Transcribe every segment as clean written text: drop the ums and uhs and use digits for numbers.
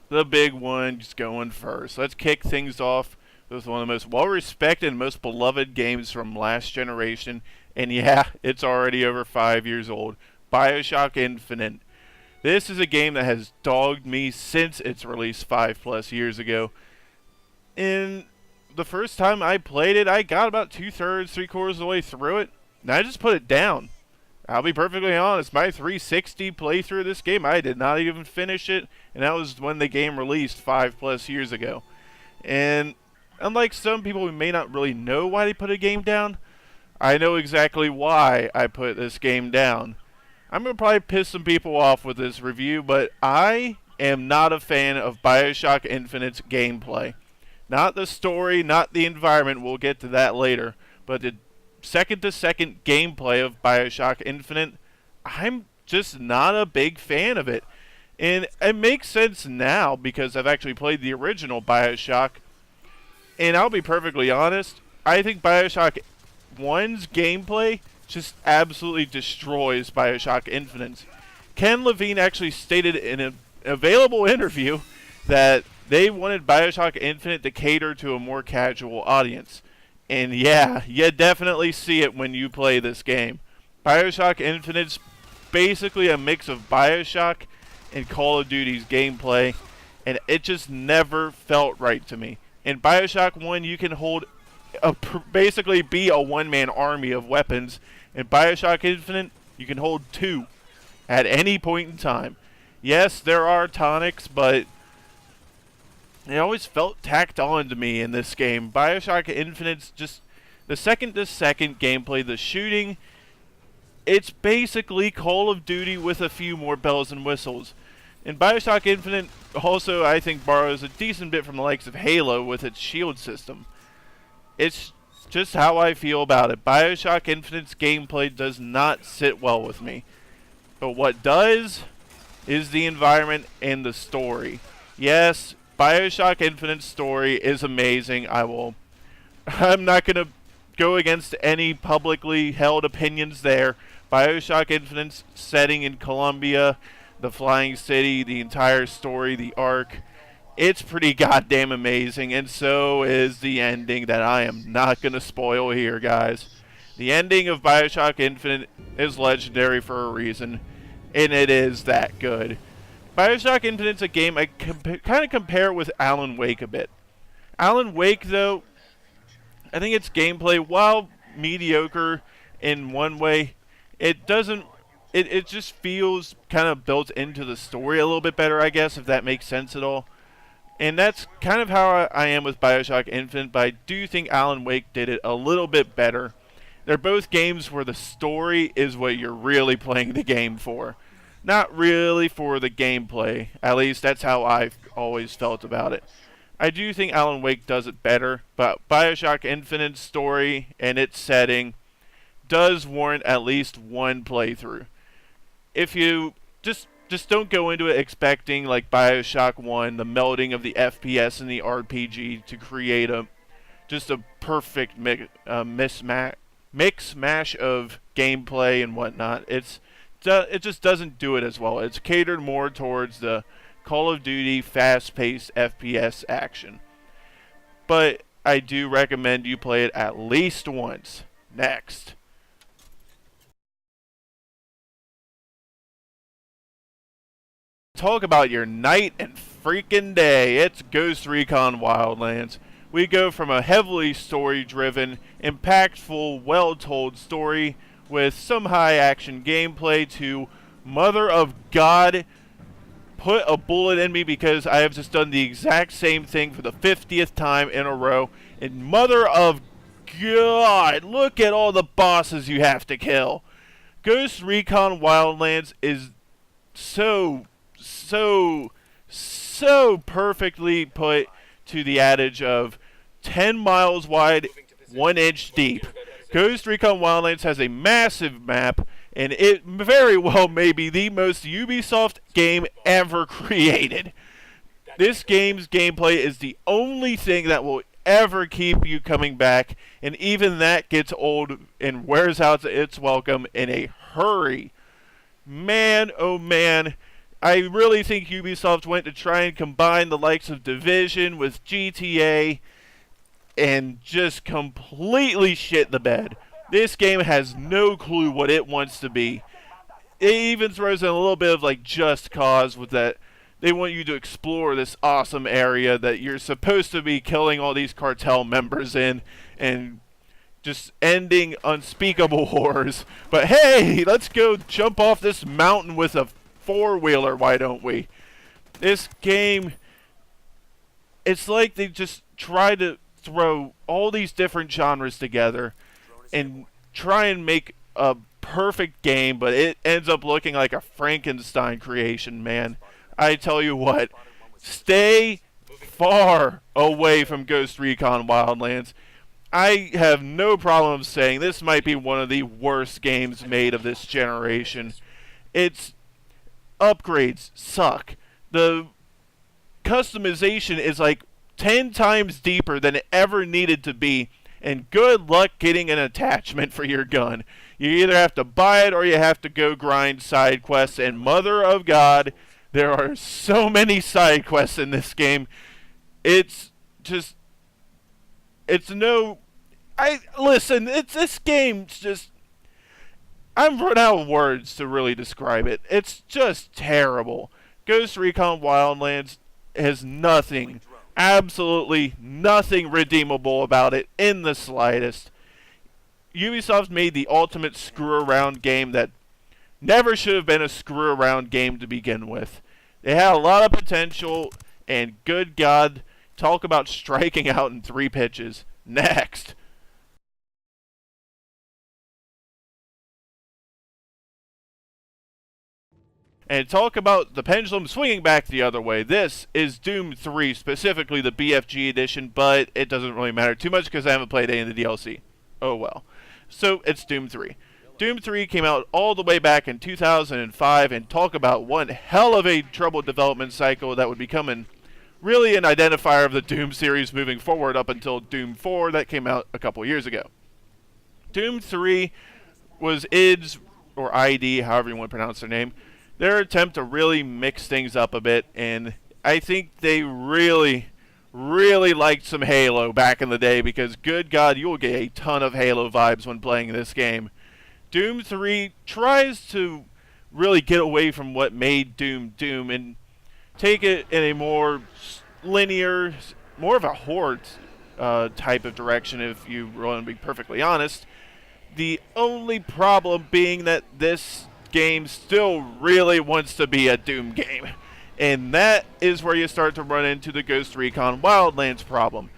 the big one, just going first. Let's kick things off with one of the most well-respected and most beloved games from last generation. And yeah, it's already over 5 years old. Bioshock Infinite. This is a game that has dogged me since its release 5+ years ago. And the first time I played it, I got about 2/3, 3/4 of the way through it, and I just put it down. I'll be perfectly honest, my 360 playthrough of this game, I did not even finish it, and that was when the game released 5+ years ago. And unlike some people who may not really know why they put a game down, I know exactly why I put this game down. I'm going to probably piss some people off with this review, but I am not a fan of Bioshock Infinite's gameplay. Not the story, not the environment, we'll get to that later, but the second-to-second gameplay of Bioshock Infinite, I'm just not a big fan of it. And it makes sense now because I've actually played the original Bioshock, and I'll be perfectly honest, I think Bioshock 1's gameplay just absolutely destroys Bioshock Infinite. Ken Levine actually stated in an available interview that they wanted Bioshock Infinite to cater to a more casual audience. And yeah, you definitely see it when you play this game. Bioshock Infinite's basically a mix of Bioshock and Call of Duty's gameplay, and it just never felt right to me. In Bioshock 1, you can basically be a one-man army of weapons. In Bioshock Infinite, you can hold two at any point in time. Yes, there are tonics, but it always felt tacked on to me in this game. Bioshock Infinite's just the second-to-second gameplay, the shooting, it's basically Call of Duty with a few more bells and whistles. And Bioshock Infinite also, I think, borrows a decent bit from the likes of Halo with its shield system. It's just how I feel about it. Bioshock Infinite's gameplay does not sit well with me. But what does is the environment and the story. Yes, Bioshock Infinite's story is amazing. I'm not going to go against any publicly held opinions there. Bioshock Infinite's setting in Colombia, the Flying City, the entire story, the arc, it's pretty goddamn amazing, and so is the ending that I am not going to spoil here, guys. The ending of Bioshock Infinite is legendary for a reason, and it is that good. Bioshock Infinite's a game I kind of compare with Alan Wake a bit. Alan Wake, though, I think its gameplay, while mediocre in one way, it just feels kind of built into the story a little bit better, I guess, if that makes sense at all. And that's kind of how I am with Bioshock Infinite, but I do think Alan Wake did it a little bit better. They're both games where the story is what you're really playing the game for. Not really for the gameplay. At least that's how I've always felt about it. I do think Alan Wake does it better, but Bioshock Infinite's story and its setting does warrant at least one playthrough. If you just don't go into it expecting, like Bioshock 1, the melding of the FPS and the RPG to create just a perfect mix mash of gameplay and whatnot. It just doesn't do it as well. It's catered more towards the Call of Duty fast-paced FPS action. But I do recommend you play it at least once. Next. Talk about your night and freaking day. It's Ghost Recon Wildlands. We go from a heavily story-driven, impactful, well-told story with some high-action gameplay to Mother of God, put a bullet in me because I have just done the exact same thing for the 50th time in a row. And Mother of God, look at all the bosses you have to kill. Ghost Recon Wildlands is so perfectly put to the adage of 10 miles wide, 1 inch deep. Ghost Recon Wildlands has a massive map, and it very well may be the most Ubisoft game ever created. This game's gameplay is the only thing that will ever keep you coming back, and even that gets old and wears out its welcome in a hurry. Man, oh man, I really think Ubisoft went to try and combine the likes of Division with GTA and just completely shit the bed. This game has no clue what it wants to be. It even throws in a little bit of like Just Cause with that. They want you to explore this awesome area that you're supposed to be killing all these cartel members in and just ending unspeakable horrors. But hey, let's go jump off this mountain with a four-wheeler, why don't we? This game, it's like they just try to throw all these different genres together and try and make a perfect game, but it ends up looking like a Frankenstein creation, man. I tell you what, stay far away from Ghost Recon Wildlands. I have no problem saying this might be one of the worst games made of this generation. Its upgrades suck. The customization is like 10 times deeper than it ever needed to be, and good luck getting an attachment for your gun. You either have to buy it or you have to go grind side quests, and mother of God, there are so many side quests in this game. It's just, it's no, this game's just, I'm run out of words to really describe it. It's just terrible. Ghost Recon Wildlands has nothing, absolutely nothing redeemable about it in the slightest. Ubisoft made the ultimate screw-around game that never should have been a screw-around game to begin with. They had a lot of potential, and good God, talk about striking out in 3 pitches. Next. And talk about the pendulum swinging back the other way. This is Doom 3, specifically the BFG edition, but it doesn't really matter too much because I haven't played any of the DLC. Oh well. So, it's Doom 3. Doom 3 came out all the way back in 2005, and talk about one hell of a troubled development cycle that would become really an identifier of the Doom series moving forward up until Doom 4 that came out a couple years ago. Doom 3 was id's, or ID, however you want to pronounce their name, their attempt to really mix things up a bit, and I think they really liked some Halo back in the day, because good God, you will get a ton of Halo vibes when playing this game. Doom 3 tries to really get away from what made Doom Doom and take it in a more linear, more of a horde type of direction, if you want to be perfectly honest. The only problem being that this game still really wants to be a Doom game. And that is where you start to run into the Ghost Recon Wildlands problem.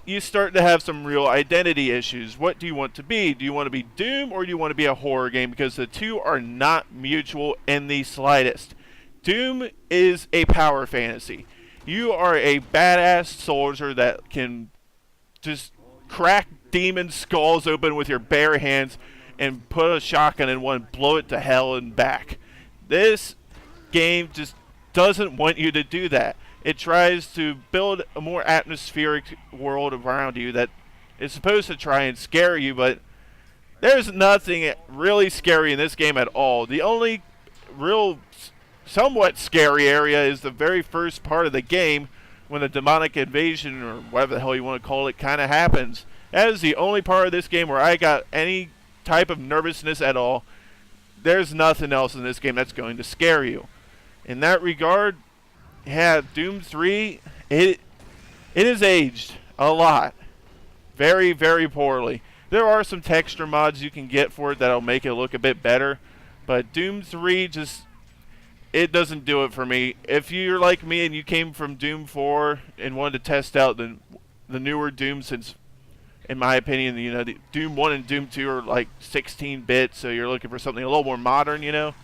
You start to have some real identity issues. What do you want to be? Do you want to be Doom or do you want to be a horror game? Because the two are not mutual in the slightest. Doom is a power fantasy. You are a badass soldier that can just crack demon skulls open with your bare hands and put a shotgun in one and blow it to hell and back. This game just doesn't want you to do that. It tries to build a more atmospheric world around you that is supposed to try and scare you, but there's nothing really scary in this game at all. The only real somewhat scary area is the very first part of the game when the demonic invasion, or whatever the hell you want to call it, kind of happens. That is the only part of this game where I got any type of nervousness at all. There's nothing else in this game that's going to scare you. In that regard, yeah, Doom 3, it is aged a lot. Very, very poorly. There are some texture mods you can get for it that'll make it look a bit better, but Doom 3 just, it doesn't do it for me. If you're like me and you came from Doom 4 and wanted to test out the newer Doom, since, in my opinion, you know, the Doom 1 and Doom 2 are like 16-bit, so you're looking for something a little more modern, you know.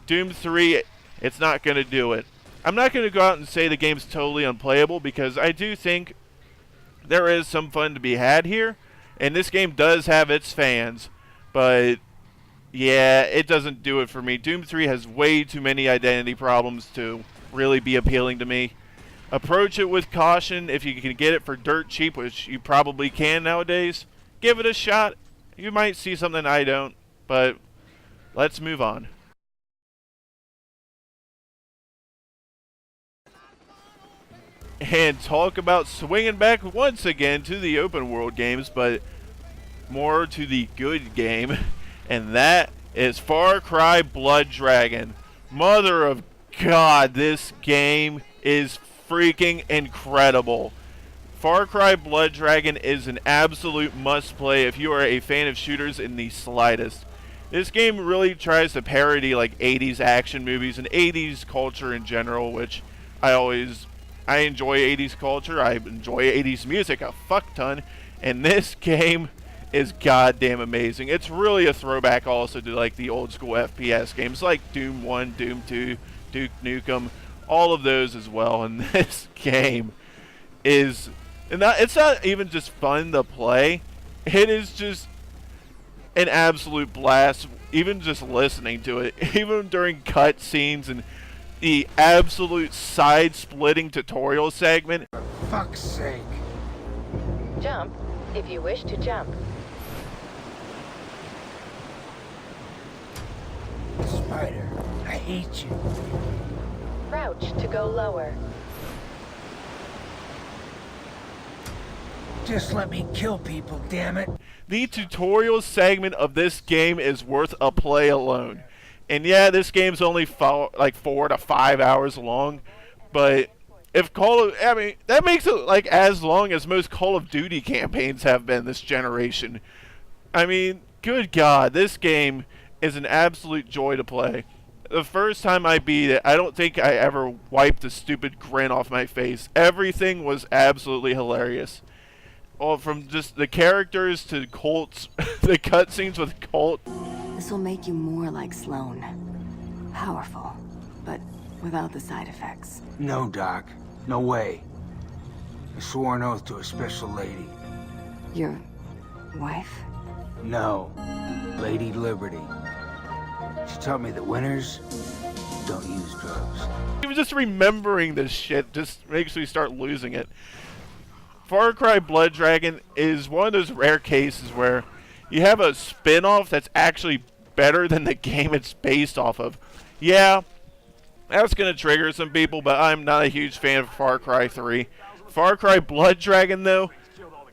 Doom 3, it's not going to do it. I'm not going to go out and say the game's totally unplayable, because I do think there is some fun to be had here, and this game does have its fans, but yeah, it doesn't do it for me. Doom 3 has way too many identity problems to really be appealing to me. Approach it with caution. If you can get it for dirt cheap, which you probably can nowadays, give it a shot. You might see something I don't, but let's move on. and talk about swinging back once again to the open world games, but more to the good game, and that is Far Cry Blood Dragon. Mother of God, this game is freaking incredible. Far Cry Blood Dragon is an absolute must-play if you are a fan of shooters in the slightest. This game really tries to parody like 80s action movies and 80s culture in general, which I enjoy 80s culture. I enjoy 80s music a fuck ton, and this game is goddamn amazing. It's really a throwback also to like the old school FPS games like Doom 1, Doom 2, Duke Nukem, all of those as well. And this game is, it's not even just fun to play. It is just an absolute blast, even just listening to it, even during cutscenes and the absolute side-splitting tutorial segment. For fuck's sake. Jump if you wish to jump. Spider, I hate you. Crouch to go lower. Just let me kill people, damn it. The tutorial segment of this game is worth a play alone. And yeah, this game's only like 4 to 5 hours long, but if that makes it like as long as most Call of Duty campaigns have been this generation. I mean, good God, this game is an absolute joy to play. The first time I beat it, I don't think I ever wiped a stupid grin off my face. Everything was absolutely hilarious. All from just the characters to Colt's, the cutscenes with Colt. This will make you more like Sloane. Powerful, but without the side effects. No, Doc. No way. I swore an oath to a special lady. Your wife? No. Lady Liberty. She taught me that winners don't use drugs. Even just remembering this shit just makes me start losing it. Far Cry Blood Dragon is one of those rare cases where you have a spin-off that's actually better than the game it's based off of. Yeah, that's going to trigger some people, but I'm not a huge fan of Far Cry 3. Far Cry Blood Dragon, though,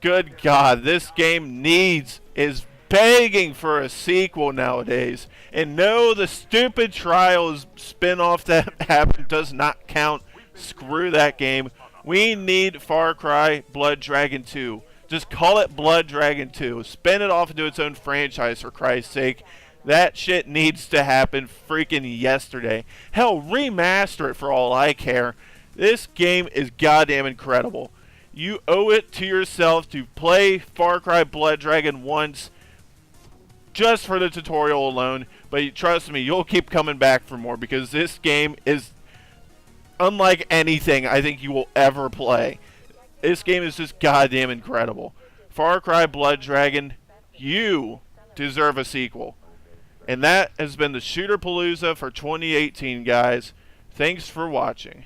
good God, this game is begging for a sequel nowadays. And no, the stupid Trials spin-off that happened does not count. Screw that game. We need Far Cry Blood Dragon 2. Just call it Blood Dragon 2. Spin it off into its own franchise, for Christ's sake. That shit needs to happen freaking yesterday. Hell, remaster it for all I care. This game is goddamn incredible. You owe it to yourself to play Far Cry Blood Dragon once, just for the tutorial alone. But trust me, you'll keep coming back for more, because this game is unlike anything I think you will ever play. This game is just goddamn incredible. Far Cry Blood Dragon, you deserve a sequel. And that has been the Shooterpalooza for 2018, guys. Thanks for watching.